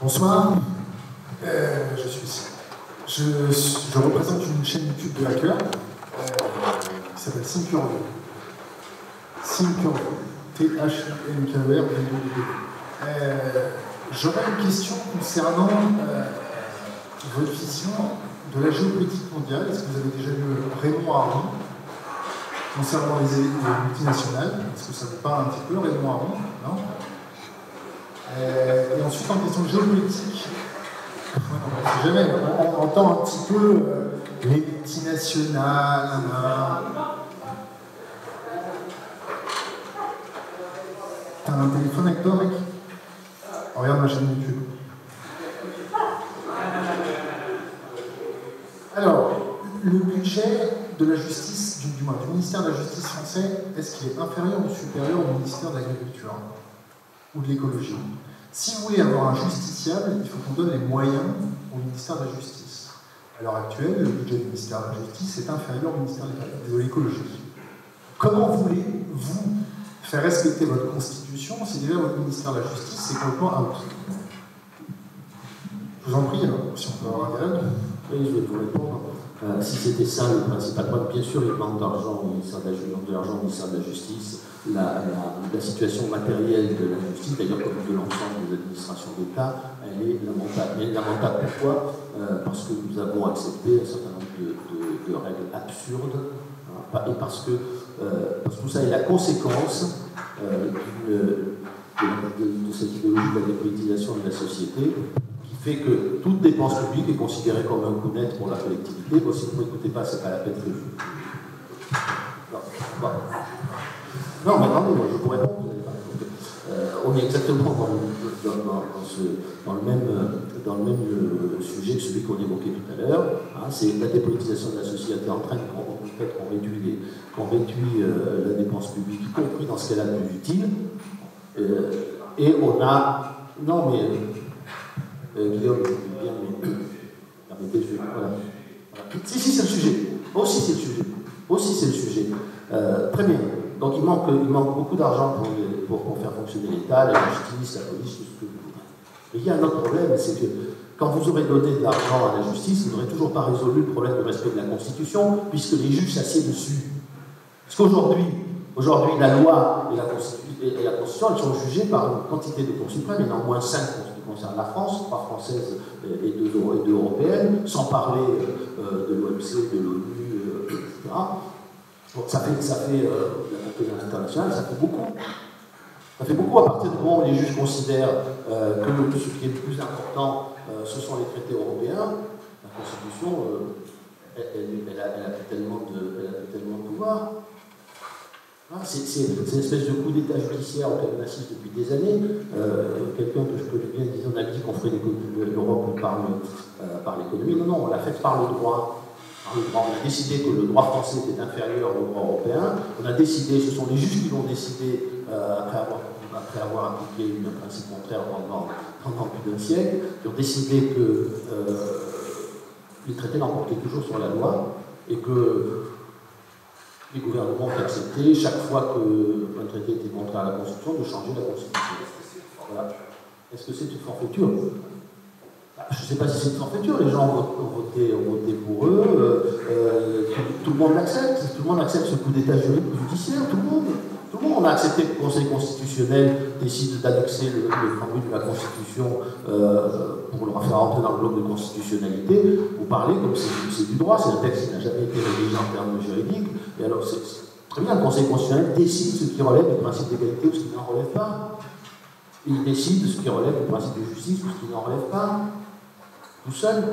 Bonsoir, je suis ici. Je représente une chaîne YouTube de hackers qui s'appelle Thinkerview. Thinkerview, T-H-I-N-K-E-R. J'aurais une question concernant votre vision de la géopolitique mondiale. Est-ce que vous avez déjà lu Raymond Aron concernant les multinationales? Est-ce que ça vous parle un petit peu, Raymond Aron? Non? Et ensuite, en question de géopolitique, on ne sait jamais, on entend un petit peu les multinationales. T'as un téléphone avec toi, mec? Regarde ma chaîne YouTube. Alors, le budget de la justice, du ministère de la Justice français, est-ce qu'il est inférieur ou supérieur au ministère de l'Agriculture ou de l'écologie? Si vous voulez avoir un justiciable, il faut qu'on donne les moyens au ministère de la Justice. À l'heure actuelle, le budget du ministère de la Justice est inférieur au ministère de l'écologie. Comment voulez-vous faire respecter votre constitution si déjà votre ministère de la Justice c'est complètement out? Je vous en prie, alors, si on peut avoir un dialogue. Oui, je vais vous répondre. Si c'était ça le principal point, bien sûr, il manque d'argent au ministère de la Justice, la situation matérielle de la justice, d'ailleurs comme de l'ensemble des administrations d'État, elle est lamentable. Elle est lamentable pourquoi? Parce que nous avons accepté un certain nombre de règles absurdes, hein, et parce que tout ça est la conséquence de cette idéologie de la dépolitisation de la société, fait que toute dépense publique est considérée comme un coup net pour la collectivité. Bon, si vous n'écoutez pas, c'est pas la peine que je... Non, mais attendez, moi je pourrais répondre. On est exactement dans le même sujet que celui qu'on évoquait tout à l'heure. Hein, c'est la dépolitisation de la société entraîne qu'on réduit la dépense publique, y compris dans ce qu'elle a de plus utile. Et on a... Non, mais... Guillaume, bien, mais permettez, voilà. Si, c'est le sujet. Aussi, c'est le sujet. Très bien. Donc, il manque beaucoup d'argent pour faire fonctionner l'État, la justice, la police, tout ce que vous voulez. Mais il y a un autre problème, c'est que quand vous aurez donné de l'argent à la justice, vous n'aurez toujours pas résolu le problème de respect de la Constitution, puisque les juges s'assiedent dessus. Parce qu'aujourd'hui, la loi et la Constitution, elles sont jugées par une quantité de cours suprêmes, il y en a au moins 5 qui concernent la France, 3 françaises et 2 européennes, sans parler de l'OMC, de l'ONU, etc. Donc ça fait la compétence internationale, ça fait beaucoup. Ça fait beaucoup à partir du moment où les juges considèrent que ce qui est le plus important, ce sont les traités européens. La Constitution, elle a tellement de pouvoir. C'est une espèce de coup d'état judiciaire auquel on assiste depuis des années. Quelqu'un que je connais bien disait, on a dit qu'on ferait l'Europe par l'économie. Non, on l'a fait par le droit. On a décidé que le droit français était inférieur au droit européen. On a décidé, ce sont les juges qui l'ont décidé, après avoir appliqué un principe contraire pendant plus d'un siècle, qui ont décidé que les traités l'emportaient toujours sur la loi et que les gouvernements ont accepté, chaque fois qu'un traité était contraire à la Constitution, de changer la Constitution. Voilà. Est-ce que c'est une forfaiture? Je ne sais pas si c'est une forfaiture, les gens ont voté pour eux, tout le monde l'accepte, ce coup d'état judiciaire, tout le monde. On a accepté que le Conseil constitutionnel décide d'annexer le préambule de la Constitution pour le faire entrer dans le bloc de constitutionnalité. Vous parlez comme c'est du droit, c'est un texte qui n'a jamais été rédigé en termes juridiques. Et alors, c'est très bien, le Conseil constitutionnel décide ce qui relève du principe d'égalité ou ce qui n'en relève pas. Il décide ce qui relève du principe de justice ou ce qui n'en relève pas. Tout seul.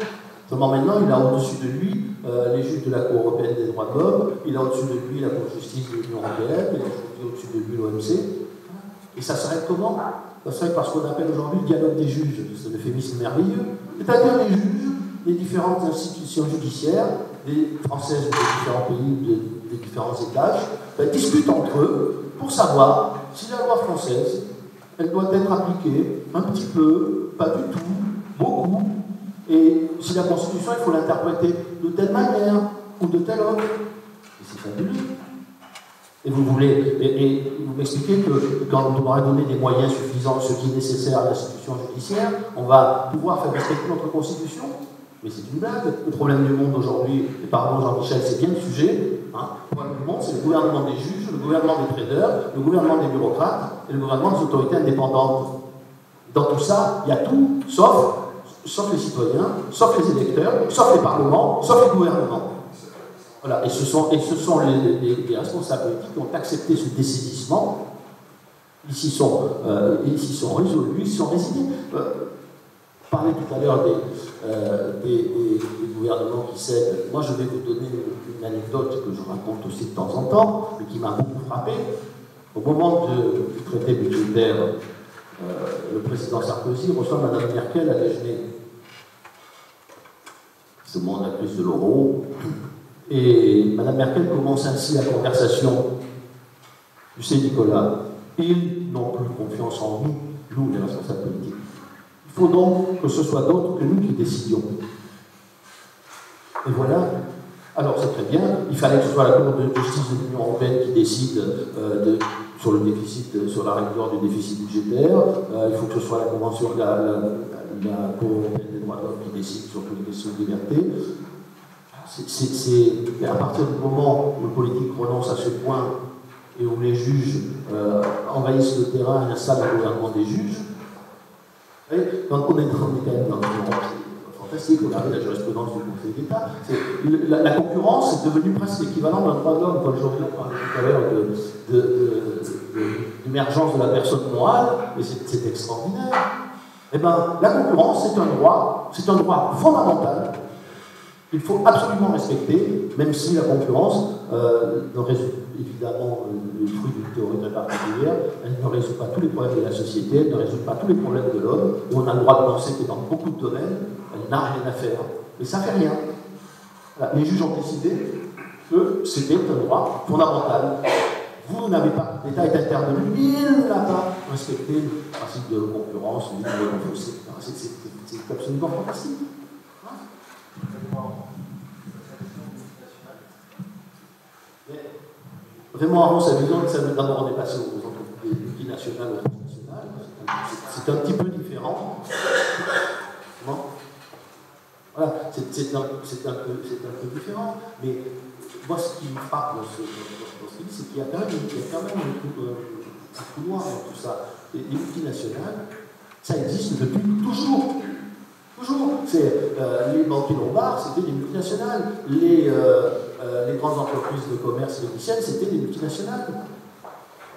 Seulement maintenant, il a au-dessus de lui les juges de la Cour européenne des droits de l'homme, il a au-dessus de lui la Cour de justice de l'Union européenne, il a au-dessus de lui l'OMC. Et ça serait comment? Ça serait par ce qu'on appelle aujourd'hui le dialogue des juges. C'est un euphémisme merveilleux. C'est-à-dire les juges des différentes institutions judiciaires, des françaises des différents pays, des différents étages, discutent entre eux pour savoir si la loi française, elle doit être appliquée un petit peu, pas du tout, beaucoup, et si la Constitution, il faut l'interpréter de telle manière ou de telle autre. Et c'est fabuleux. Et vous m'expliquez que quand on aura donné des moyens suffisants, ce qui est nécessaire à l'institution judiciaire, on va pouvoir faire respecter notre Constitution. Mais c'est une blague. Le problème du monde aujourd'hui, et pardon Jean-Michel, c'est bien le sujet. Hein. Le problème du monde, c'est le gouvernement des juges, le gouvernement des traders, le gouvernement des bureaucrates et le gouvernement des autorités indépendantes. Dans tout ça, il y a tout, sauf les citoyens, sauf les électeurs, sauf les parlements, sauf les gouvernements. Voilà. Et ce sont les responsables politiques qui ont accepté ce dessaisissement. Ils s'y sont résolus, ils s'y sont résignés. Parler tout à l'heure des gouvernements qui cèdent. Moi, je vais vous donner une anecdote que je raconte aussi de temps en temps, mais qui m'a beaucoup frappé. Au moment du traité budgétaire, le président Sarkozy reçoit Mme Merkel à déjeuner. C'est au moment de la crise de l'euro. Et Mme Merkel commence ainsi la conversation. Tu sais, Nicolas, ils n'ont plus confiance en nous, les responsables politiques. Il faut donc que ce soit d'autres que nous qui décidions. Et voilà. Alors c'est très bien, il fallait que ce soit la Cour de justice de l'Union européenne qui décide sur le déficit, sur la règle d'or du déficit budgétaire. Il faut que ce soit la Convention, la Cour européenne des droits de l'homme qui décide sur toutes les questions de liberté. C'est à partir du moment où le politique renonce à ce point et où les juges envahissent le terrain et installent le gouvernement des juges. Donc on est quand même dans une Europe fantastique, regardez la jurisprudence du Conseil d'État. La concurrence est devenue presque l'équivalent d'un droit de l'homme. Quand aujourd'hui on parlait tout à l'heure d'émergence de la personne morale, et c'est extraordinaire. Eh bien, la concurrence, c'est un droit fondamental. Il faut absolument respecter, même si la concurrence ne résout évidemment le fruit d'une théorie très particulière, elle ne résout pas tous les problèmes de la société, elle ne résout pas tous les problèmes de l'homme, et on a le droit de penser que dans beaucoup de domaines, elle n'a rien à faire. Mais ça ne fait rien. Voilà. Les juges ont décidé que c'était un droit fondamental. Vous n'avez pas, l'État est intervenu, il n'a pas respecté le principe de concurrence, c'est absolument fantastique. Vraiment, avant, ça veut dire que d'abord on est passé aux entreprises multinationales, aux transnationales. C'est un petit peu différent. Comment ? Voilà, c'est un peu différent. Mais moi, ce qui me frappe dans ce livre, c'est qu'il y a quand même un trou noir dans tout ça. Les multinationales, ça existe depuis toujours. Toujours. Les banquiers lombards, c'était des multinationales. Les grandes entreprises de commerce vénitiennes, c'était des multinationales.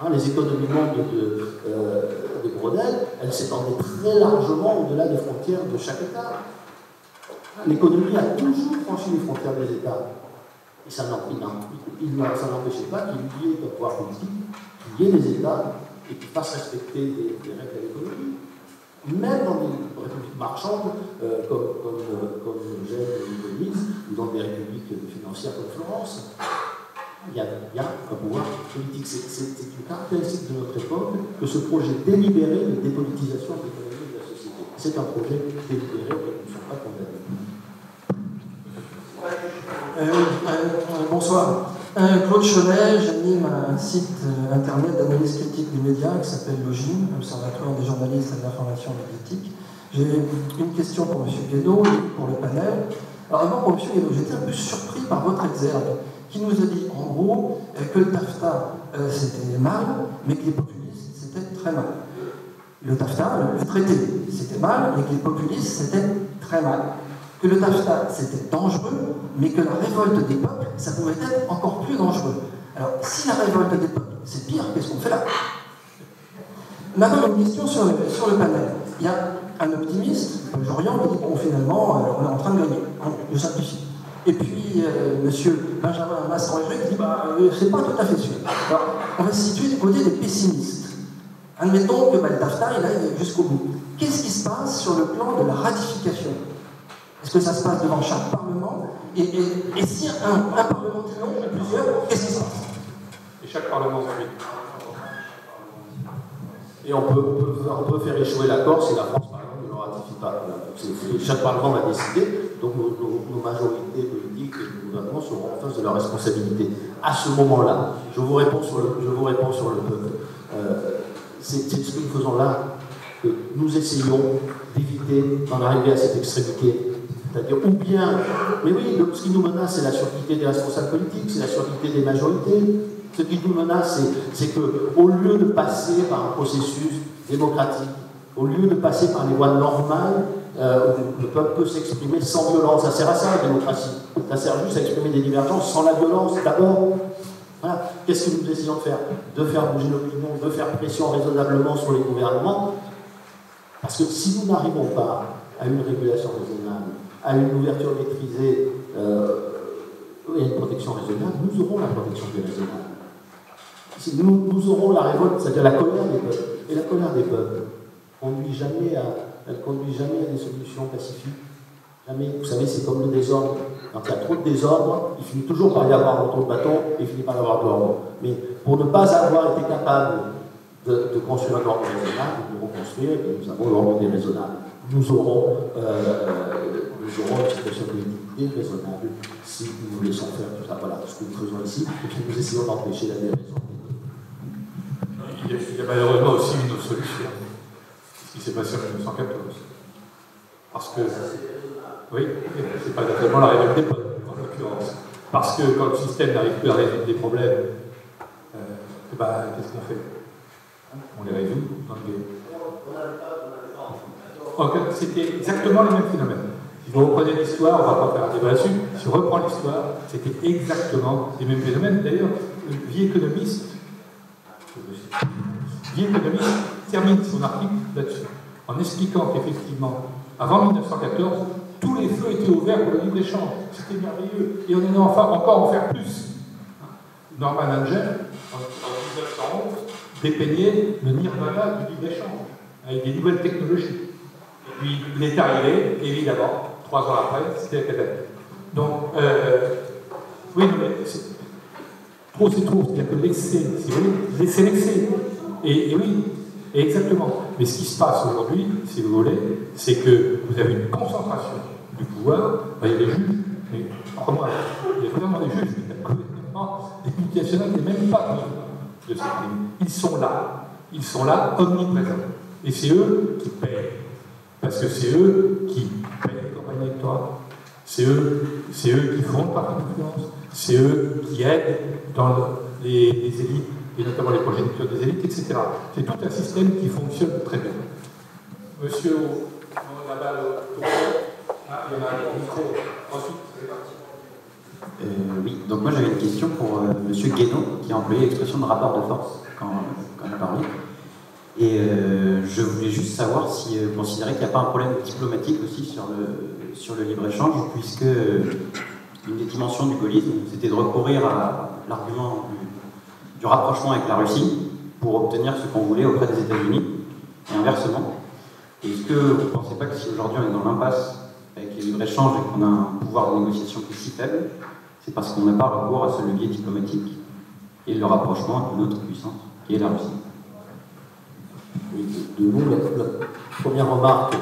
Hein, les économies mondes de Brodel, elles s'étendaient très largement au-delà des frontières de chaque État. L'économie a toujours franchi les frontières des États. Et ça n'empêchait pas qu'il y ait un pouvoir politique, qu'il y ait des États et qu'ils fassent respecter des règles de l'économie. Même dans des républiques marchandes, comme Venise, ou dans des républiques financières comme Florence, il y a un pouvoir politique. C'est une caractéristique de notre époque que ce projet délibéré de dépolitisation de l'économie et de la société. C'est un projet délibéré auquel nous ne sommes pas condamnés. Bonsoir. Claude Cholet, j'anime un site internet d'analyse critique des médias qui s'appelle l'OGIM, l'Observatoire des journalistes et de l'information médiatique. J'ai une question pour M. Guédot et pour le panel. Alors d'abord pour M. Guédot, j'étais un peu surpris par votre exergue qui nous a dit en gros que le TAFTA c'était mal, mais que les populistes c'était très mal. Le TAFTA, le traité, c'était mal, mais que les populistes c'était très mal. Que le TAFTA c'était dangereux, mais que la révolte des peuples, ça pouvait être encore plus dangereux. Alors, si la révolte des peuples, c'est pire, qu'est-ce qu'on fait là? Maintenant, une question sur le panel. Il y a un optimiste, Paul Jorian, qui dit bon, finalement, on est en train de gagner. Je simplifie. Et puis, monsieur Benjamin Masson-Héry qui dit c'est pas tout à fait sûr. Alors, on va se situer du côté des pessimistes. Admettons que le TAFTA, il aille jusqu'au bout. Qu'est-ce qui se passe sur le plan de la ratification? Est-ce que ça se passe devant chaque Parlement? Et si un Parlement dit non, ou plusieurs, qu'est-ce qui se passe? Et chaque Parlement fait. Et on peut faire échouer l'accord si la France, par exemple, ne le ratifie pas. Chaque Parlement va décider, donc nos majorités politiques et le gouvernement seront en face de leurs responsabilités. À ce moment-là, je vous réponds sur le peuple. C'est ce que nous faisons là que nous essayons d'éviter d'en arriver à cette extrémité. C'est-à-dire, ou bien, mais oui, ce qui nous menace, c'est la surdité des responsables politiques, c'est la surdité des majorités. Ce qui nous menace, c'est qu'au lieu de passer par un processus démocratique, au lieu de passer par les voies normales, où le peuple peut s'exprimer sans violence. Ça sert à ça, la démocratie. Ça sert juste à exprimer des divergences sans la violence, d'abord. Voilà. Qu'est-ce que nous essayons de faire? De faire bouger l'opinion, de faire pression raisonnablement sur les gouvernements. Parce que si nous n'arrivons pas à une régulation raisonnable, à une ouverture maîtrisée et à une protection raisonnable, nous aurons la protection déraisonnable. Si nous aurons la révolte, c'est-à-dire la colère des peuples. Et la colère des peuples elle conduit jamais à des solutions pacifiques. Jamais. Vous savez, c'est comme le désordre. Quand il y a trop de désordre, il finit toujours par y avoir un retour de bâton et il finit par y avoir de l'ordre. Mais pour ne pas avoir été capable de construire un ordre raisonnable, nous devons construire et nous avons l'ordre déraisonnable. Nous aurons une situation politique déraisonnable si nous laissons faire tout ça. Voilà ce que nous faisons ici et puis nous essayons d'empêcher la déraison. Il y a malheureusement aussi une autre solution, ce qui s'est passé en 1914. Parce que, oui, c'est pas exactement la révolte des peuples, en l'occurrence. Parce que quand le système n'arrive plus à résoudre des problèmes, qu'est-ce qu'on fait? On les résout dans le game. C'était exactement le même phénomène. Si vous reprenez l'histoire, on ne va pas faire un débat là-dessus, si on reprend l'histoire, c'était exactement les mêmes phénomènes. D'ailleurs, Vie économiste termine son article là-dessus, en expliquant qu'effectivement, avant 1914, tous les feux étaient ouverts pour le libre-échange. C'était merveilleux. Et on en a enfin encore en faire plus. Norman Angell, en 1911, dépeignait le nirvana du libre-échange, avec des nouvelles technologies. Et puis, il est arrivé, évidemment, 3 ans après, c'était la catastrophe. Donc, oui, mais trop, c'est trop. C'est-à-dire que l'excès, si vous voulez, laissez l'excès. Et oui, exactement. Mais ce qui se passe aujourd'hui, si vous voulez, c'est que vous avez une concentration du pouvoir. Il y a des juges, mais crois-moi, il y a vraiment des juges, mais il y a complètement des multinationales qui n'est même pas de ces crimes. Ils sont là, omniprésents. Et c'est eux qui payent. Parce que c'est eux qui payent les campagnes électorales. C'est eux qui font le parti d'influence. C'est eux qui aident dans les élites, et notamment les progénitures des élites, etc. C'est tout un système qui fonctionne très bien. Monsieur, là-bas, il y en a un micro. Ensuite, c'est parti. Oui, donc moi j'avais une question pour Monsieur Guénon, qui a employé l'expression de rapport de force quand il parlait. Et je voulais juste savoir si vous considérez qu'il n'y a pas un problème diplomatique aussi sur le libre-échange, puisque une des dimensions du gaullisme, c'était de recourir à l'argument du rapprochement avec la Russie pour obtenir ce qu'on voulait auprès des États-Unis, et inversement. Est-ce que vous ne pensez pas que si aujourd'hui on est dans l'impasse avec les libre-échanges et qu'on a un pouvoir de négociation qui est si faible, c'est parce qu'on n'a pas recours à ce levier diplomatique et le rapprochement avec une autre puissance, qui est la Russie? Oui, de nous, la première remarque,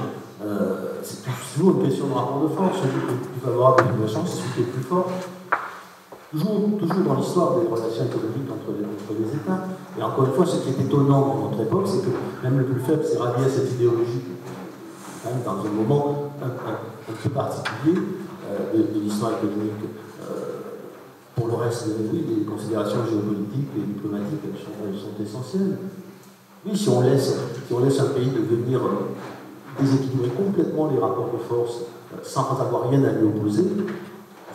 c'est toujours une question de rapport de force. Celui qui est le plus favorable à la libre-échange, c'est celui qui est le plus fort. Toujours dans l'histoire des relations économiques entre les États. Et encore une fois, ce qui est étonnant dans notre époque, c'est que même le plus faible s'est rallié à cette idéologie, même dans un moment un peu particulier de l'histoire économique. Pour le reste, oui, les considérations géopolitiques et diplomatiques, elles sont essentielles. Oui, si on laisse un pays devenir déséquilibrer complètement les rapports de force sans avoir rien à lui opposer,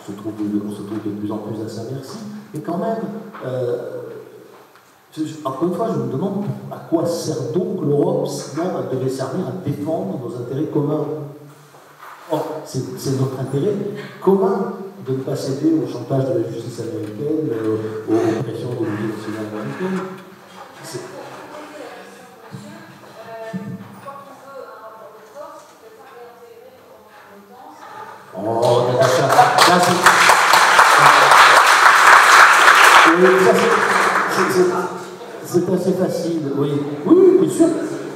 on se trouve de plus en plus à sa merci. Et quand même, encore une fois, je me demande à quoi sert donc l'Europe, sinon elle devait servir à défendre nos intérêts communs. Or, c'est notre intérêt commun de ne pas céder au chantage de la justice américaine, aux pressions de l'Union américaine. Oh, c'est assez facile, oui. Oui, bien sûr.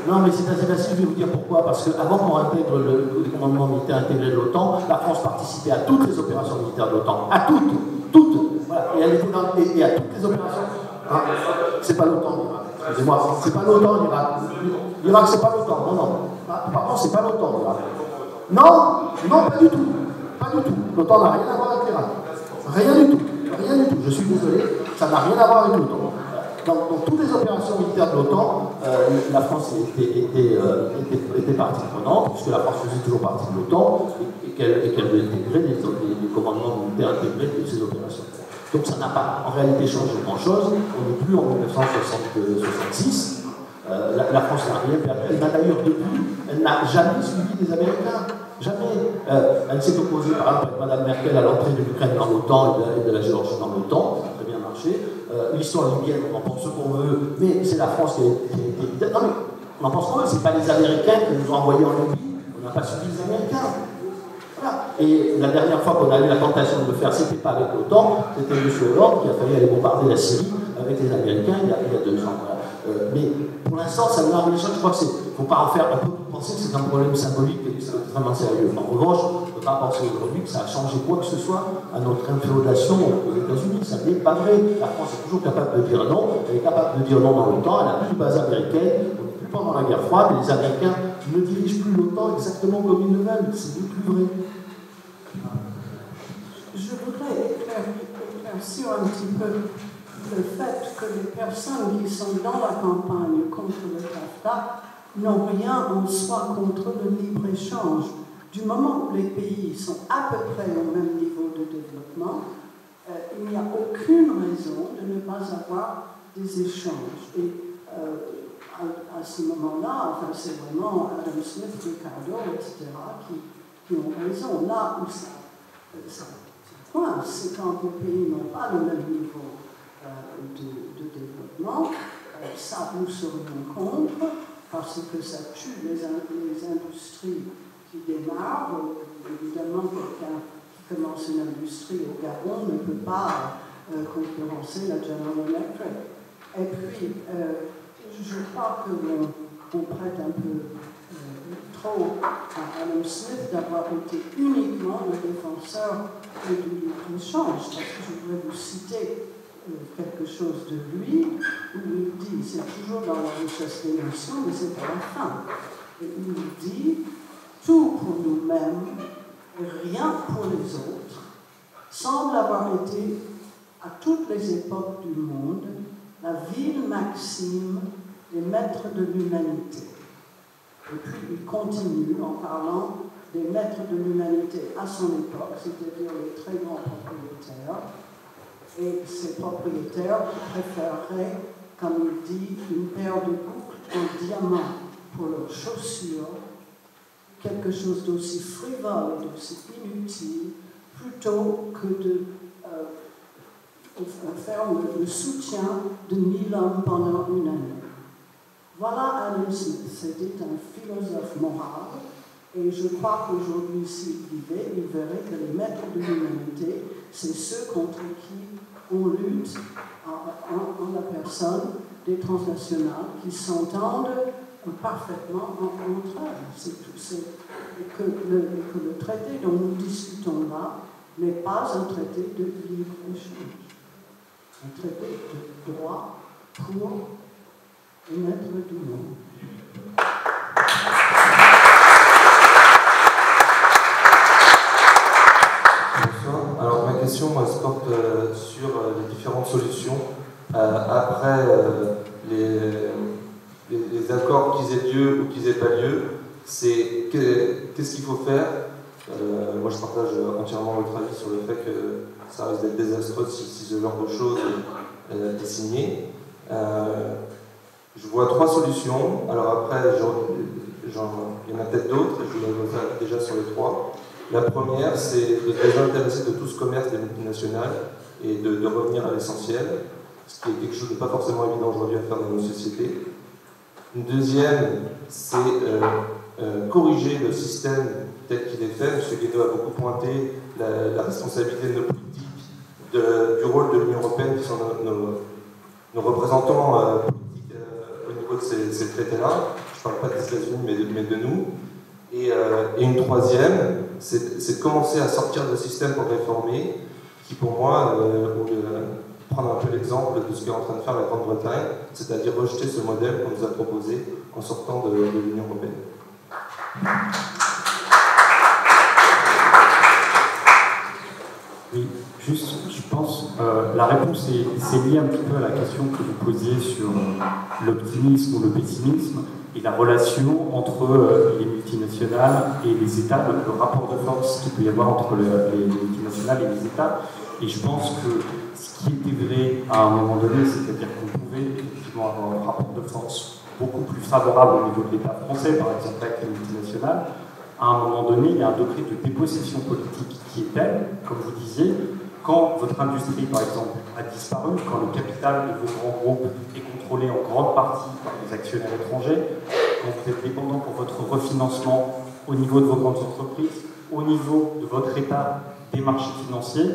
Non, mais c'est assez facile, je vais vous dire pourquoi. Parce qu'avant qu'on intègre le commandement militaire intégré de l'OTAN, la France participait à toutes les opérations militaires de l'OTAN. À toutes. Voilà. Et elle était et à toutes les opérations. Hein, c'est pas l'OTAN, l'Irak. Excusez-moi, c'est pas l'OTAN, l'Irak. L'Irak, c'est pas l'OTAN. Non. Pardon, c'est pas l'OTAN, l'Irak. Non, pas du tout. Pas du tout. L'OTAN n'a rien à voir avec l'Irak. Rien du tout. Je suis désolé, ça n'a rien à voir avec l'OTAN. Dans toutes les opérations militaires de l'OTAN, la France était partie prenante, puisque la France faisait toujours partie de l'OTAN, et qu'elle veut intégrer les commandements militaires intégrés de ces opérations. Donc ça n'a pas en réalité changé grand-chose. On n'est plus en 1966. La France n'a rien perdu. Elle n'a d'ailleurs depuis, elle n'a jamais suivi les Américains. Jamais. Elle s'est opposée, par exemple, avec Mme Merkel à l'entrée de l'Ukraine dans l'OTAN et de la Géorgie dans l'OTAN. Ça a très bien marché. L'histoire libyenne, on en pense ce qu'on veut, mais c'est la France qui a été. Non, mais on en pense qu'on veut, c'est pas les Américains qui nous ont envoyés en Libye. On n'a pas suivi les Américains. Voilà. Et la dernière fois qu'on a eu la tentation de le faire, c'était pas avec l'OTAN, c'était M. Hollande qui a fallu aller bombarder la Syrie avec les Américains il y a 2 ans. Voilà. Mais pour l'instant, ça n'a rien. Je crois qu'il ne faut pas en faire. On peut penser que c'est un problème symbolique et que c'est extrêmement sérieux. En revanche, on ne peut pas penser aujourd'hui que ça a changé quoi que ce soit à notre inféodation aux États-Unis. Ça n'est pas vrai. La France est toujours capable de dire non. Elle est capable de dire non dans l'OTAN. Elle n'a plus de base américaine. On n'est plus pendant la guerre froide. Et les Américains ne dirigent plus l'OTAN exactement comme ils le veulent. C'est plus vrai. Je voudrais éclaircir un petit peu le fait que les personnes qui sont dans la campagne contre le TAFTA n'ont rien en soi contre le libre-échange. Du moment où les pays sont à peu près au même niveau de développement, il n'y a aucune raison de ne pas avoir des échanges. Et à ce moment-là, enfin, c'est vraiment Adam Smith, Ricardo, etc., qui ont raison. Là où ça coince, c'est quand les pays n'ont pas le même niveau de développement. Ça, nous serions contre, parce que ça tue les industries qui démarrent. Évidemment, quelqu'un qui commence une industrie au Gabon ne peut pas concurrencer la General Electric. Et puis, je crois qu'on prête un peu trop à Adam Smith d'avoir été uniquement le défenseur du libre-échange, parce que je voudrais vous citer quelque chose de lui, où il dit, c'est toujours dans la richesse des nations, mais c'est à la fin. Et il dit, tout pour nous-mêmes, rien pour les autres, semble avoir été, à toutes les époques du monde, la vile maxime des maîtres de l'humanité. Et puis il continue en parlant des maîtres de l'humanité à son époque, c'est-à-dire les très grands propriétaires. Et ces propriétaires préféreraient, comme il dit, une paire de boucles en diamant pour leurs chaussures, quelque chose d'aussi frivole et d'aussi inutile, plutôt que de faire le soutien de 1000 hommes pendant une année. Voilà Adam Smith, c'était un philosophe moral, et je crois qu'aujourd'hui, s'il vivait, il verrait que les maîtres de l'humanité, c'est ceux contre qui on lutte en la personne des transnationales qui s'entendent parfaitement entre elles. Et que le traité dont nous discutons là n'est pas un traité de libre-échange, un traité de droit pour les maîtres du monde. Alors ma question se porte sur les différentes solutions après les accords qu'ils aient lieu ou qu'ils n'aient pas lieu. C'est qu'est-ce qu'il faut faire. Moi je partage entièrement votre avis sur le fait que ça risque d'être désastreux si ce genre de choses est signé. Je vois 3 solutions. Alors après, il y en a peut-être d'autres, et je vous le faire déjà sur les 3. La première, c'est de se désintéresser de tout ce commerce des multinationales et de revenir à l'essentiel, ce qui est quelque chose de pas forcément évident aujourd'hui à faire dans nos sociétés. Une deuxième, c'est corriger le système tel qu'il est fait. M. Guédot a beaucoup pointé la responsabilité de nos politiques, du rôle de l'Union européenne qui sont nos représentants politiques au niveau propos de ces traités-là. Je ne parle pas des États-Unis, mais de nous. Et une troisième, c'est de commencer à sortir de système pour réformer, qui pour moi, prendre un peu l'exemple de ce qu'est en train de faire la Grande-Bretagne, c'est-à-dire rejeter ce modèle qu'on nous a proposé en sortant de l'Union européenne. Oui, juste, je pense, la réponse c'est lié un petit peu à la question que vous posiez sur l'optimisme ou le pessimisme et la relation entre les multinationales et les États, le rapport de force qu'il peut y avoir entre les multinationales et les États. Et je pense que ce qui était vrai à un moment donné, c'est-à-dire qu'on pouvait effectivement avoir un rapport de force beaucoup plus favorable au niveau de l'État français, par exemple avec les multinationales. À un moment donné, il y a un degré de dépossession politique qui est tel, comme vous disiez, quand votre industrie, par exemple, a disparu, quand le capital de vos grands groupes est contrôlé en grande partie par les actionnaires étrangers, quand vous êtes dépendant pour votre refinancement au niveau de vos grandes entreprises, au niveau de votre état des marchés financiers,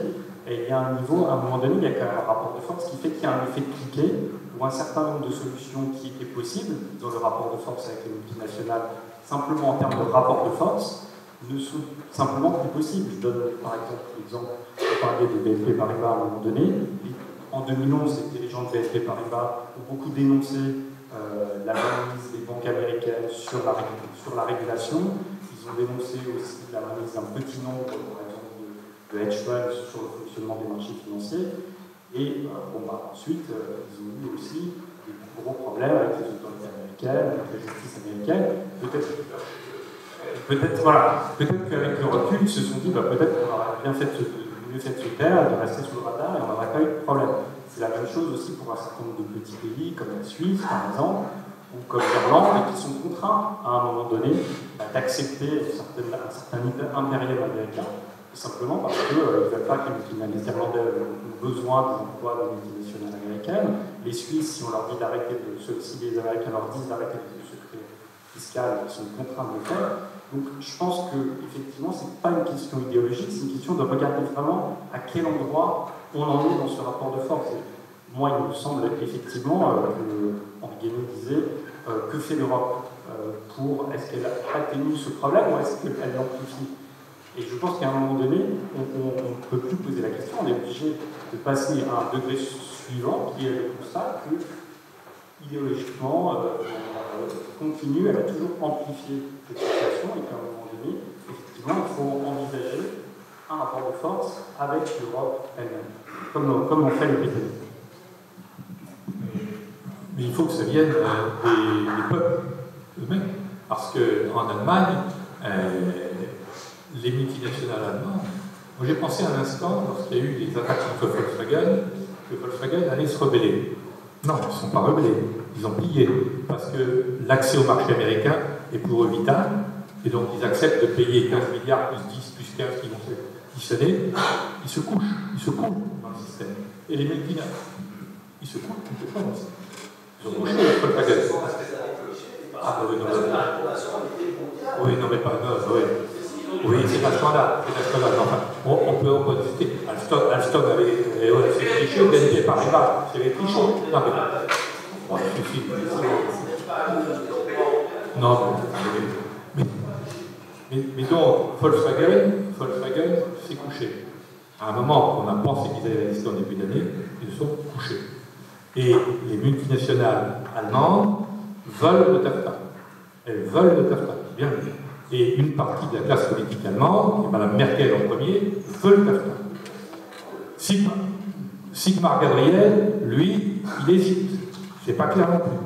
et il y a un niveau, à un moment donné, il y a quand même un rapport de force qui fait qu'il y a un effet de cliquet, où un certain nombre de solutions qui étaient possibles dans le rapport de force avec les multinationales, simplement en termes de rapport de force, ne sont simplement plus possibles. Je donne par exemple l'exemple, vous parliez de BNP Paribas à un moment donné. En 2011, les dirigeants de BNP Paribas ont beaucoup dénoncé la mainmise des banques américaines sur la régulation. Ils ont dénoncé aussi la mainmise d'un petit nombre, par exemple, de hedge funds sur le fonctionnement des marchés financiers. Et ensuite, ils ont eu aussi des gros problèmes avec les autorités américaines, avec la justice américaine. Peut-être qu'avec le recul, ils se sont dit peut-être qu'on aurait mieux fait de se taire, de rester sous le radar et on n'aurait pas eu de problème. C'est la même chose aussi pour un certain nombre de petits pays comme la Suisse, par exemple, ou comme l'Irlande, qui sont contraints à un moment donné d'accepter un certain impérial américain, simplement parce qu'ils ne veulent pas que les Irlandais ont besoin des emplois des multinationales américaines. Les Suisses, si on leur dit d'arrêter si les Américains leur disent d'arrêter le secret fiscal, ils sont contraints de le faire. Donc je pense qu'effectivement, ce n'est pas une question idéologique, c'est une question de regarder vraiment à quel endroit on en est dans ce rapport de force. Et moi, il me semble effectivement que Henri Guénaud disait que fait l'Europe est-ce qu'elle atténue ce problème ou est-ce qu'elle l'amplifie? Et je pense qu'à un moment donné, on ne peut plus poser la question, on est obligé de passer à un degré suivant qui est le constat que idéologiquement, continue, elle a toujours amplifié cette situation et qu'à un moment donné, effectivement, il faut envisager un rapport de force avec l'Europe elle-même, comme on fait les Britanniques. Mais il faut que ça vienne des peuples eux-mêmes, parce qu'en Allemagne, les multinationales allemandes, moi j'ai pensé un instant, lorsqu'il y a eu des attaques contre Volkswagen, que Volkswagen allait se rebeller. Non, ils ne sont pas rebellés, ils ont plié, parce que l'accès au marché américain est pour eux vital, et donc ils acceptent de payer 15 milliards plus 10 plus 15 qui vont s'additionner, ils se couchent dans le système. Et les multinationales, ils se couchent complètement dans le système. Ils ont couché avec Volkswagen. Ah oui, non mais pas, non, oui. Oui, c'est un scandale, enfin, on peut discuter. Alstom avait triché, BNP Paribas, c'est triché. Non, mais. Bon, il suffit. Non, mais donc, Volkswagen s'est couché. À un moment, on a pensé qu'ils allaient résister en début d'année, ils se sont couchés. Et les multinationales allemandes veulent le TAFTA. Elles veulent le TAFTA, bien vu. Et une partie de la classe politique allemande, et Mme Merkel en premier, veut le TAFTA. Sigmar Gabriel, lui, il hésite. C'est pas clair non plus.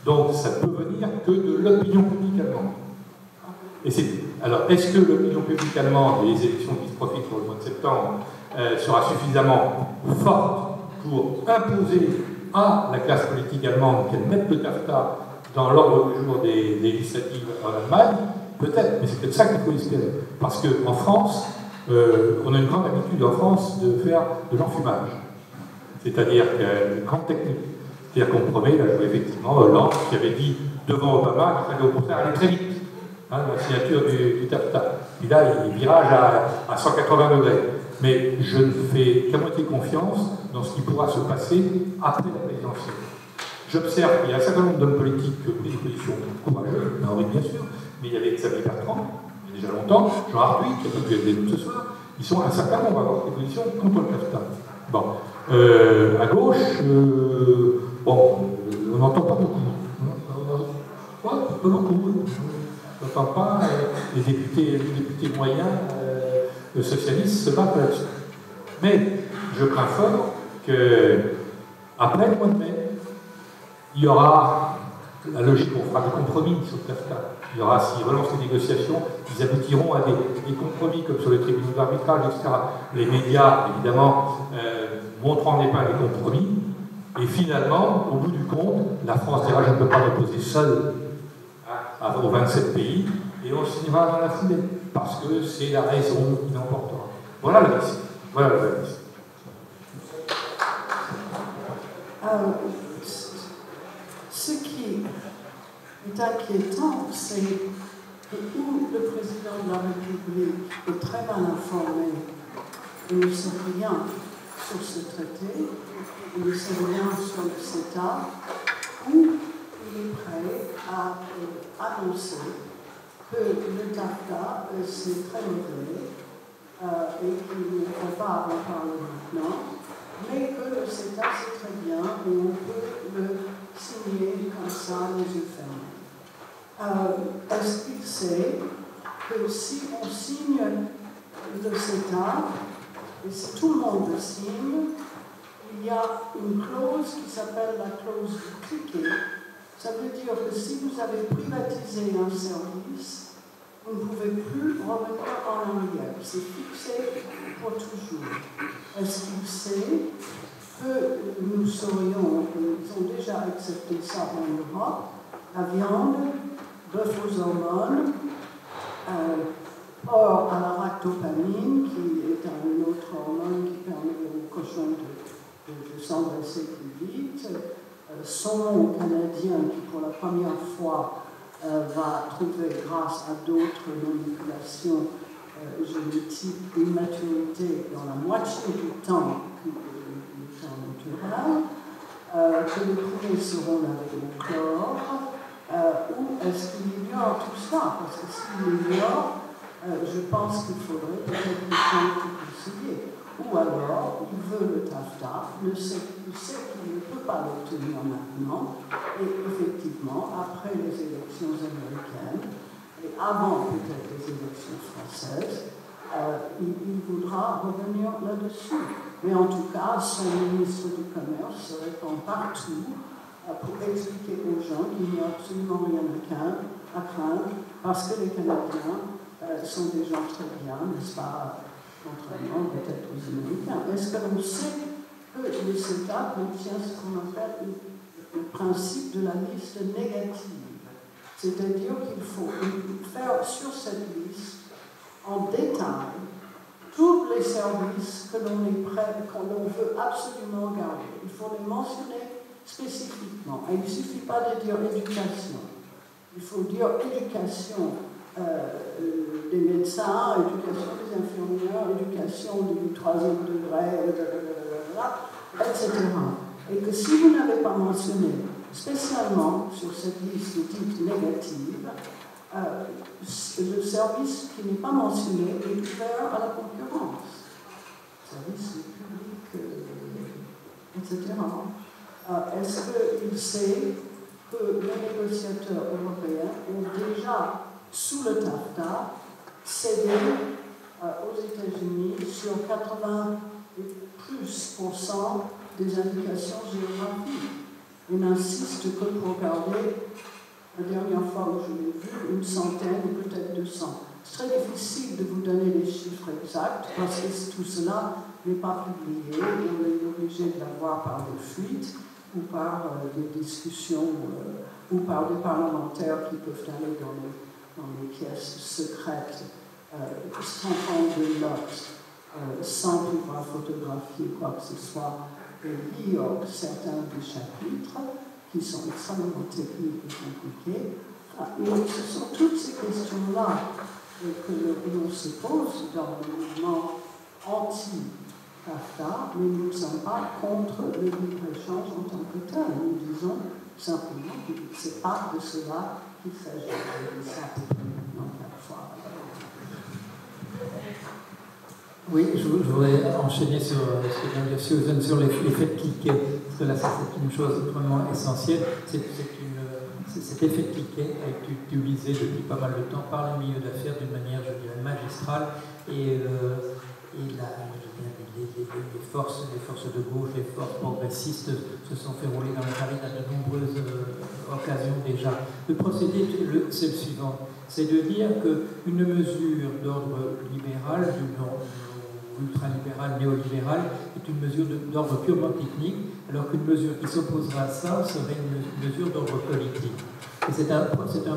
Donc ça peut venir que de l'opinion publique allemande. Alors, est-ce que l'opinion publique allemande et les élections qui se profitent pour le mois de septembre sera suffisamment forte pour imposer à la classe politique allemande qu'elle mette le TAFTA dans l'ordre du jour des législatives en Allemagne? Peut-être, mais c'est peut-être ça qu'il faut espérer. Parce qu'en France, on a une grande habitude en France de faire de l'enfumage. C'est-à-dire une grande technique. C'est-à-dire qu'on promet, là, effectivement, Hollande qui avait dit devant Obama qu'il fallait au contraire aller très vite. La signature du TAFTA. Et là, il virage à 180 degrés. Mais je ne fais qu'à moitié confiance dans ce qui pourra se passer après la présidentielle. J'observe qu'il y a un certain nombre d'hommes politiques qui ont pris des positions courageuses, Maurice bien sûr, mais il y avait Xavier Bertrand, il y a déjà longtemps, Jean Arthuis, qui a pas pu être avec nous ce soir, ils sont un certain nombre à avoir des positions contre le TAFTA. Bon. À gauche, on n'entend pas beaucoup. Ouais, pas beaucoup. On n'entend pas les députés moyens socialistes se battent là-dessus. Mais je crains fort qu'après le mois de mai, il y aura la logique, on fera des compromis sur le TAFTA. Il y aura, s'ils relancent les négociations, ils aboutiront à des compromis comme sur les tribunaux d'arbitrage, etc. Les médias, évidemment, montrent en épingle les compromis. Et finalement, au bout du compte, la France dira je ne peux pas m'opposer seule aux 27 pays, et on signera dans la foulée, parce que c'est la raison qui l'emportera. Voilà le risque. Voilà le risque. Ce qui est inquiétant, c'est que où le président de la République est très mal informé et ne sait rien sur ce traité, il ne sait rien sur le CETA, où il est prêt à annoncer que le TAFTA, c'est très mauvais et qu'il ne faut pas en parler maintenant, mais que le CETA, c'est très bien et on peut le signer comme ça, les yeux fermés. Est-ce qu'il sait que si on signe le CETA, et si tout le monde le signe, il y a une clause qui s'appelle la clause du cliquet. Ça veut dire que si vous avez privatisé un service, vous ne pouvez plus revenir en arrière. C'est fixé pour toujours. Est-ce qu'il sait que nous serions, ils ont déjà accepté ça en Europe, la viande, bœuf aux hormones, porc à la ractopamine, qui est un autre hormone qui permet aux cochons de s'engraisser plus vite, saumon canadien qui pour la première fois va trouver grâce à d'autres manipulations génétiques une maturité dans la moitié du temps naturel, que les poulets seront lavés au chlore, ou est-ce qu'il ignore tout ça? Parce que s'il ignore, je pense qu'il faudrait peut-être conseiller. Ou alors, il veut le TAFTA, il sait qu'il ne peut pas l'obtenir maintenant, et effectivement, après les élections américaines, et avant peut-être les élections françaises, il voudra revenir là-dessus. Mais en tout cas, son ministre du Commerce se répand partout pour expliquer aux gens qu'il n'y a absolument rien à craindre, parce que les Canadiens sont des gens très bien, n'est-ce pas, contrairement peut-être aux Américains. Est-ce que l'on sait que le CETA contient ce qu'on appelle le principe de la liste négative? C'est-à-dire qu'il faut faire sur cette liste, en détail, tous les services que l'on est prêt, qu'on veut absolument garder. Il faut les mentionner spécifiquement. Et il ne suffit pas de dire éducation. Il faut dire éducation des médecins, éducation des infirmières, éducation du 3e degré, etc. Et que si vous n'avez pas mentionné spécialement sur cette liste dite négative, le service qui n'est pas mentionné est ouvert à la concurrence. Service public, etc. Est-ce qu'il sait que les négociateurs européens ont déjà, sous le TAFTA, cédé aux États-Unis sur 80% des indications géographiques? On n'insiste que pour garder, la dernière fois où je l'ai vu, une centaine ou peut-être 200. C'est très difficile de vous donner les chiffres exacts parce que tout cela n'est pas publié. On est obligé de l'avoir par des fuites ou par des discussions ou par des parlementaires qui peuvent aller dans les pièces secrètes, sans de notes, sans pouvoir photographier quoi que ce soit, et lire certains des chapitres qui sont extrêmement techniques et compliqués. Et ce sont toutes ces questions-là que l'on se pose dans le mouvement anti-TAFTA, mais nous ne sommes pas contre le libre-échange en tant que tel. Nous disons simplement que ce n'est pas de cela qu'il s'agit. Oui, je voudrais enchaîner sur ce que vient de dire Susan sur l'effet de cliquet, parce que là, c'est une chose vraiment essentielle. Cet effet de cliquet a été utilisé depuis pas mal de temps par le milieu d'affaires d'une manière, je dirais, magistrale, et les forces de gauche, les forces progressistes se sont fait rouler dans la farine à de nombreuses occasions déjà. Le procédé, c'est le suivant, c'est de dire qu'une mesure d'ordre libéral, ultralibéral, néolibéral, est une mesure d'ordre purement technique, alors qu'une mesure qui s'opposerait à ça serait une mesure d'ordre politique. Et c'est un procédé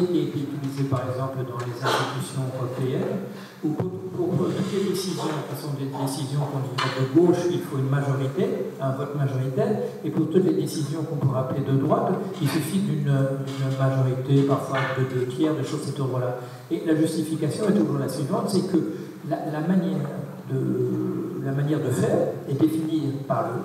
qui a été utilisé par exemple dans les institutions européennes, où pour toutes les décisions qui sont des décisions qu'on dirait de gauche, il faut une majorité, un vote majoritaire, et pour toutes les décisions qu'on pourrait appeler de droite, il suffit d'une majorité, parfois de 2 tiers, de choses de cet ordre-là. Et la justification est toujours la suivante, c'est que la manière de faire est définie par le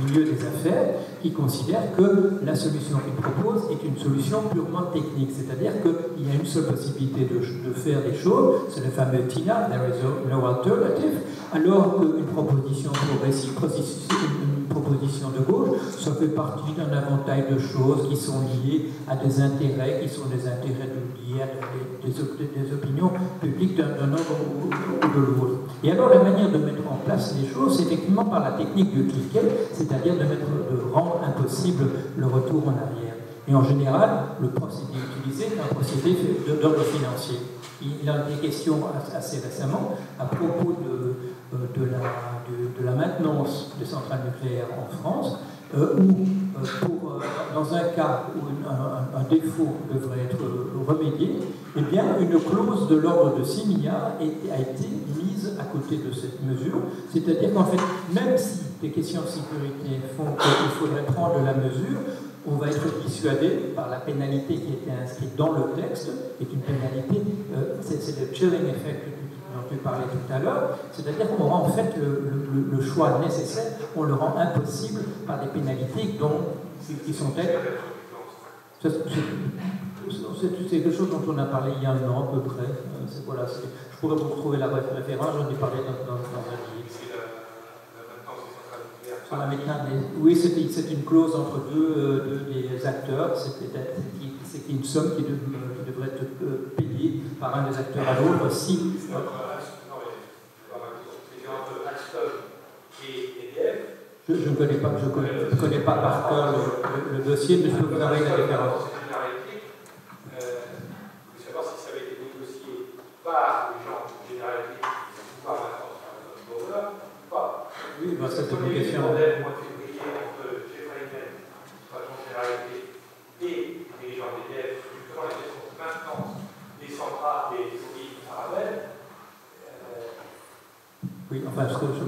milieu des affaires qui considère que la solution qu'il propose est une solution purement technique, c'est-à-dire qu'il y a une seule possibilité de faire des choses, c'est le fameux TINA, there is no alternative, alors qu'une proposition progressive, une proposition de gauche, ça fait partie d'un éventail de choses qui sont liées à des intérêts, qui sont des intérêts liés à des opinions publiques d'un ordre ou de l'autre. Et alors la manière de mettre en place les choses, c'est effectivement par la technique du cliquet, c'est-à-dire de rendre impossible le retour en arrière. Et en général, le procédé utilisé est un procédé d'ordre financier. Il a été question assez récemment à propos de la maintenance des centrales nucléaires en France, dans un cas où un défaut devrait être remédié, eh bien, une clause de l'ordre de 6 milliards a été mise à côté de cette mesure. C'est-à-dire qu'en fait, même si des questions de sécurité font qu'il faudrait prendre la mesure, on va être dissuadé par la pénalité qui était inscrite dans le texte, qui est une pénalité, c'est le chilling effect dont tu parlais tout à l'heure, c'est-à-dire qu'on rend en fait le choix nécessaire, on le rend impossible par des pénalités qui sont telles. C'est quelque chose dont on a parlé il y a un an à peu près. Voilà, je pourrais vous retrouver la référence, j'en ai parlé dans un livre. Sur la oui, c'est une clause entre deux des acteurs, c'est une somme qui devrait être payée par un des acteurs à l'autre si. Je ne connais pas par cœur le dossier, mais je peux vous envoyer la référence. Oui, ben, c'est une question. Oui, enfin, ce que je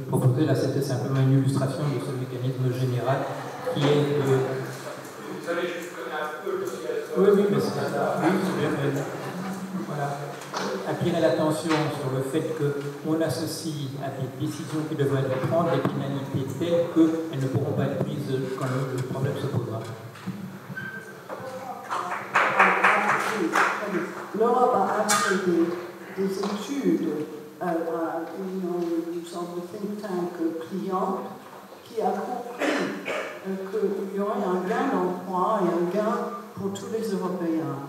proposais là, c'était simplement une illustration de ce mécanisme général qui est. Vous savez, je connais un peu le dossier. Oui, mais c'est ça. Oui, c'est bien. Voilà. Attirer l'attention sur le fait qu'on associe à des décisions qui devraient être prises des pénalités telles qu'elles ne pourront pas être prises quand le problème se posera. L'Europe a acheté des études une sorte de think tank client qui a compris qu'il y aurait un gain d'emploi et un gain pour tous les Européens.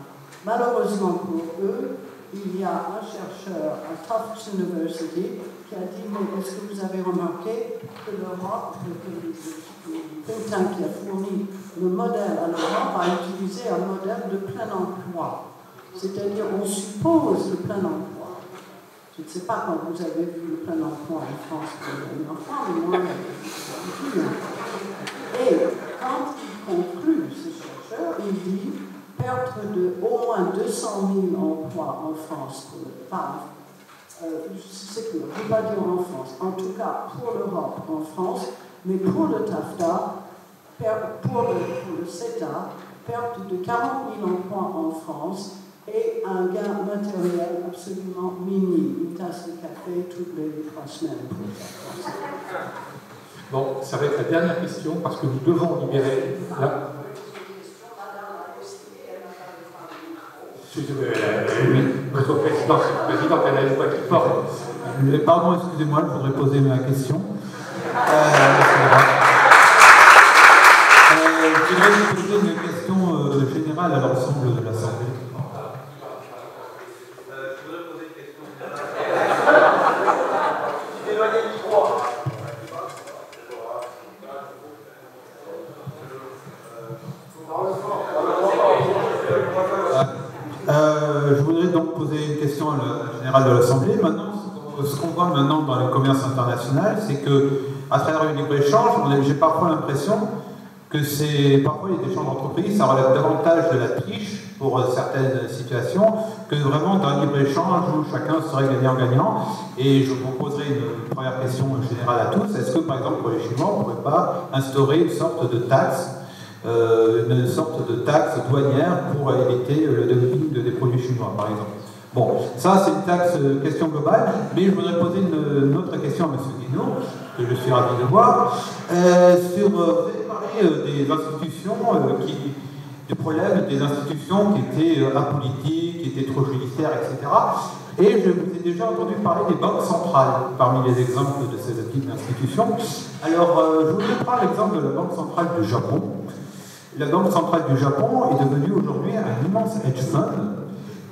Malheureusement pour eux, il y a un chercheur à Tufts University qui a dit mais est-ce que vous avez remarqué que l'Europe, le think tank qui a fourni le modèle à l'Europe a utilisé un modèle de plein emploi. C'est-à-dire on suppose le plein emploi. Je ne sais pas quand vous avez vu le plein emploi en France pour la dernière fois, mais moi, et quand il conclut, ce chercheur, il dit perte de au moins 200 000 emplois en France pour le PAF. C'est clair, je ne vais pas dire en France, en tout cas pour l'Europe en France, mais pour le TAFTA, pour le CETA, perte de 40 000 emplois en France et un gain matériel absolument minime, une tasse de café toutes les 3 semaines. Bon, ça va être la dernière question parce que nous devons libérer la... Oui, notre président, c'est le président qui a la voix qui porte. Pardon, excusez-moi, je voudrais poser ma question. Je voudrais vous poser une question générale à l'ensemble de l'Assemblée. Je voudrais donc poser une question à la générale de l'Assemblée. Maintenant, ce qu'on voit maintenant dans le commerce international, c'est que, à travers le libre-échange, j'ai parfois l'impression que parfois les échanges d'entreprise, ça relève davantage de la triche pour certaines situations que vraiment d'un libre-échange où chacun serait gagnant-gagnant. Et je vous poserai une première question générale à tous. Est-ce que, par exemple, pour les Chinois, on ne pourrait pas instaurer une sorte de taxe douanière pour éviter le dumping des produits chinois, par exemple? Bon, ça c'est une question globale, mais je voudrais poser une autre question à M. Guénaud, que je suis ravi de voir. Vous avez parlé des institutions, du problème des institutions qui étaient apolitiques, qui étaient trop judiciaires, etc. Et je vous ai déjà entendu parler des banques centrales, parmi les exemples de ces types d'institutions. Alors, je voudrais prendre l'exemple de la Banque centrale du Japon. La Banque centrale du Japon est devenue aujourd'hui un immense hedge fund,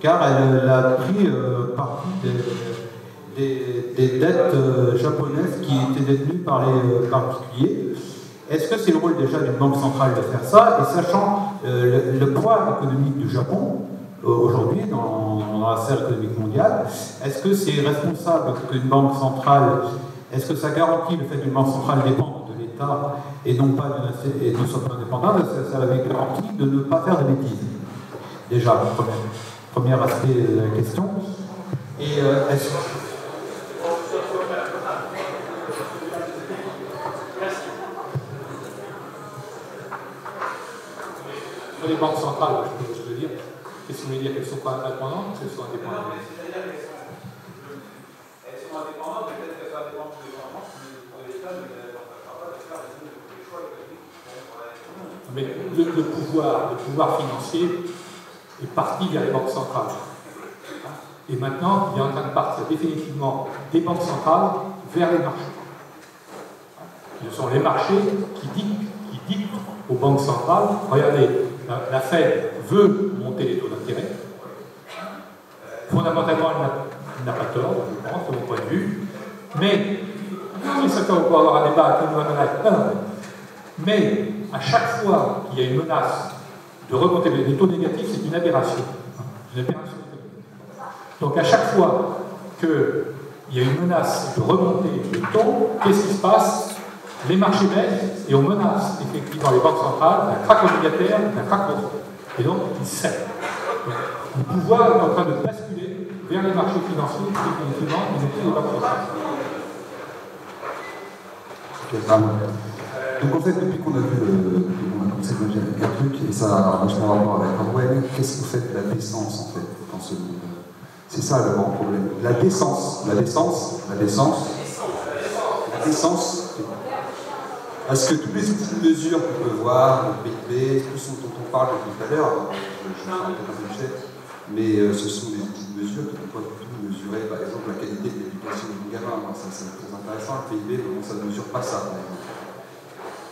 car elle a pris partie des dettes japonaises qui étaient détenues par les particuliers. Est-ce que c'est le rôle déjà d'une banque centrale de faire ça? Et sachant le poids économique du Japon aujourd'hui dans la scène économique mondiale, est-ce que c'est responsable qu'une banque centrale, est-ce que ça garantit le fait qu'une banque centrale dépende de l'État et non pas et ne soit pas indépendante? Ça avait garanti de ne pas faire de bêtises. Déjà, premier aspect de la question. Et est-ce les banques centrales, je veux dire, qu'est-ce que vous voulez dire? Qu'elles sont pas indépendantes ou qu'elles sont indépendantes? Elles sont indépendantes, peut-être qu'elles sont indépendantes de l'État, mais l'État ne leur permettra pas de faire les choix économiques. Mais le pouvoir financier est parti vers les banques centrales. Et maintenant, il est en train de partir définitivement des banques centrales vers les marchés. Ce sont les marchés qui dictent aux banques centrales. Regardez, la Fed veut monter les taux d'intérêt. Fondamentalement, elle n'a pas tort, je pense, de mon point de vue. Mais, certains vont pouvoir avoir un débat avec nous, mais à chaque fois qu'il y a une menace de remonter les taux négatifs, c'est une aberration. Une aberration économique. Donc à chaque fois qu'il y a une menace de remonter les taux, qu'est-ce qui se passe? Les marchés baissent et on menace effectivement les banques centrales d'un krach obligataire, d'un krach boursier. Et donc ils cèdent. Le pouvoir est en train de basculer vers les marchés financiers définitivement, y compris les banques centrales. Donc en fait, depuis qu'on a commencé à dire un truc, et ça a vachement rapport avec Orwell, qu'est-ce que vous faites de la décence en fait dans ce monde? C'est ça le grand problème. La décence. Parce que tous les outils de mesure qu'on peut voir, le PIB, tout ce dont on parle depuis tout à l'heure, je parle peut-être un peu de chef, mais ce sont des outils de mesure qui ne peuvent pas du tout mesurer, par exemple, la qualité de l'éducation de mon gamin. Ça, c'est très intéressant, le PIB, ça ne mesure pas ça, par exemple.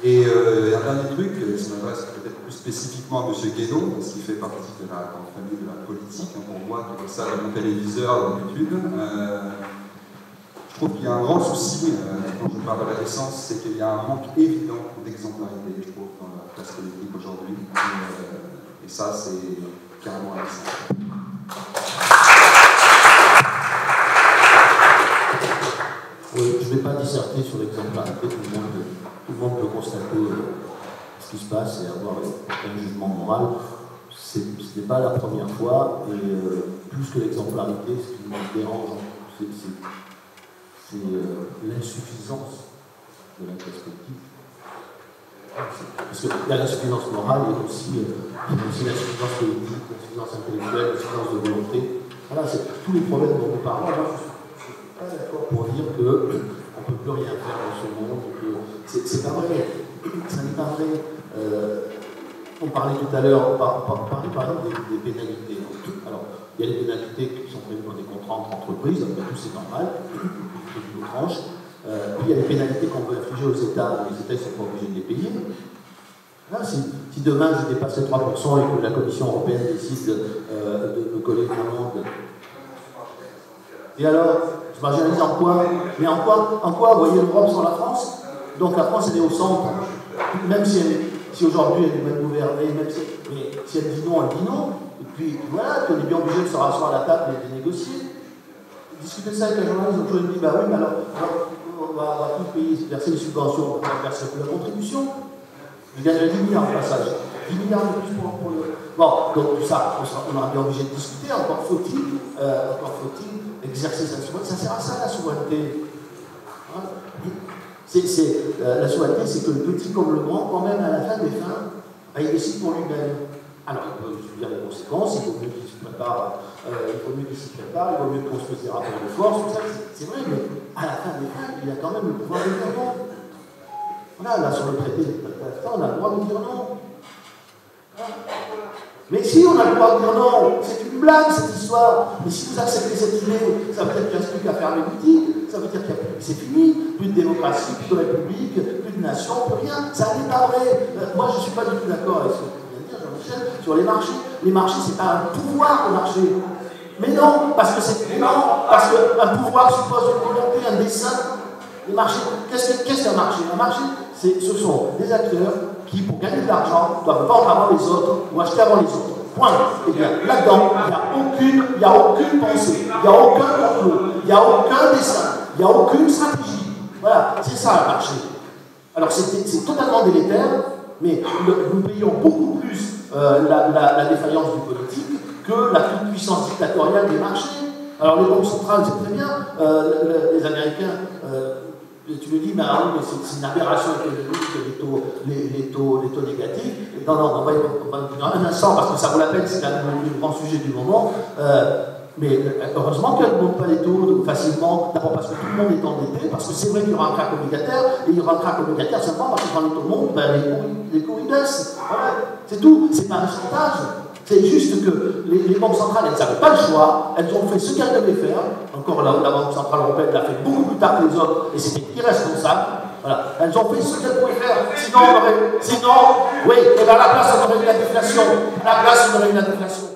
Et un dernier truc, qui m'adresse peut-être plus spécifiquement à M. Guénaud, parce qu'il fait partie de la grande famille de la politique, pour moi qui vois ça dans mon téléviseur d'habitude. Je trouve qu'il y a un grand souci, quand je parle de la décence, c'est qu'il y a un manque évident d'exemplarité, je trouve, dans la classe politique aujourd'hui. Et ça, c'est carrément indécent. Oui, je ne vais pas disserter sur l'exemplarité, tout le monde peut constater ce qui se passe et avoir un jugement moral. Ce n'est pas la première fois, et plus que l'exemplarité, ce qui me dérange, c'est l'insuffisance de la classe politique. Parce qu'il y a l'insuffisance morale, il y a aussi l'insuffisance politique, l'insuffisance intellectuelle, l'insuffisance de volonté. Voilà, c'est tous les problèmes dont nous parlons. Je ne suis pas d'accord pour dire qu'on ne peut plus rien faire dans ce monde. C'est pas vrai. Ça n'est pas vrai. On parlait tout à l'heure, on parlait par exemple des pénalités. Alors, il y a les pénalités qui sont prévues dans des contrats entre entreprises, donc tout c'est normal, c'est une tranche. Puis il y a les pénalités qu'on veut infliger aux États, les États ne sont pas obligés de les payer. Là, si demain je dépasse les 3% et que la Commission européenne décide de me coller une amende, et alors, je marginalise en quoi? Mais en quoi, vous voyez l'Europe sans la France? Donc la France elle est au centre, même si aujourd'hui elle est mal gouvernée, même si elle dit non, elle dit non. Et puis voilà, qu'on est bien obligé de se rasseoir à la table et de négocier. Discuter ça avec un journaliste, donc je me dis, bah oui, mais alors on va tout payer, verser les subventions, on va verser la contribution. Je gagnerai 10 milliards au passage. 10 milliards de plus pour le. Bon, donc tout ça, on aura bien obligé de discuter, encore faut-il exercer sa souveraineté. Ça sert à ça la souveraineté. Hein? La souveraineté, c'est que le petit comme le grand, quand même, à la fin des fins, il décide pour lui-même. Alors, il peut subir les conséquences, il vaut mieux qu'il se prépare, il vaut mieux qu'il construise des rapports de force, tout ça, c'est vrai, mais à la fin des fins, il a quand même le pouvoir de dire non. Voilà, là, sur le traité de TAFTA, on a le droit de dire non. Mais si on a le droit de dire non, c'est une blague cette histoire. Mais si vous acceptez cette idée, ça veut dire qu'il n'y a plus qu'à faire les boutiques, ça veut dire que c'est fini, plus de démocratie, plus de république, plus de nation, plus rien. Ça n'est pas vrai. Moi, je ne suis pas du tout d'accord avec ce que vient de dire Jean-Michel sur les marchés. Les marchés, ce n'est pas un pouvoir de marché. Mais non, parce qu'un pouvoir suppose une volonté, un dessein. Les marchés, qu'est-ce qu'un marché? Un marché, ce sont des acteurs qui, pour gagner de l'argent, doivent vendre avant les autres ou acheter avant les autres. Point. Et bien, là-dedans, il n'y a aucune pensée, il n'y a aucun complot, il n'y a aucun dessein, il n'y a aucune stratégie. Voilà, c'est ça un marché. Alors, c'est totalement délétère, mais nous payons beaucoup plus la défaillance du politique que la toute-puissance dictatoriale des marchés. Alors, les banques centrales, c'est très bien. Les Américains. Tu me dis, mais c'est une aberration économique, les taux négatifs. Non, on va un instant, parce que ça vaut la peine, c'est le grand sujet du moment. Mais heureusement qu'elle ne monte pas les taux facilement, d'abord parce que tout le monde est endetté, parce que c'est vrai qu'il y aura un crack obligataire, et il y aura un crack obligataire simplement parce que quand les taux montent, les cours ils baissent. Voilà, c'est tout, c'est pas un chantage. C'est juste que les banques centrales, elles n'avaient pas le choix, elles ont fait ce qu'elles devaient faire. Encore là, la Banque centrale européenne l'a fait beaucoup plus tard que les autres, et c'était irresponsable. Voilà. Elles ont fait ce qu'elles pouvaient faire. Sinon, oui, et à la place, on aurait eu la déflation. À la place, on aurait eu la déflation.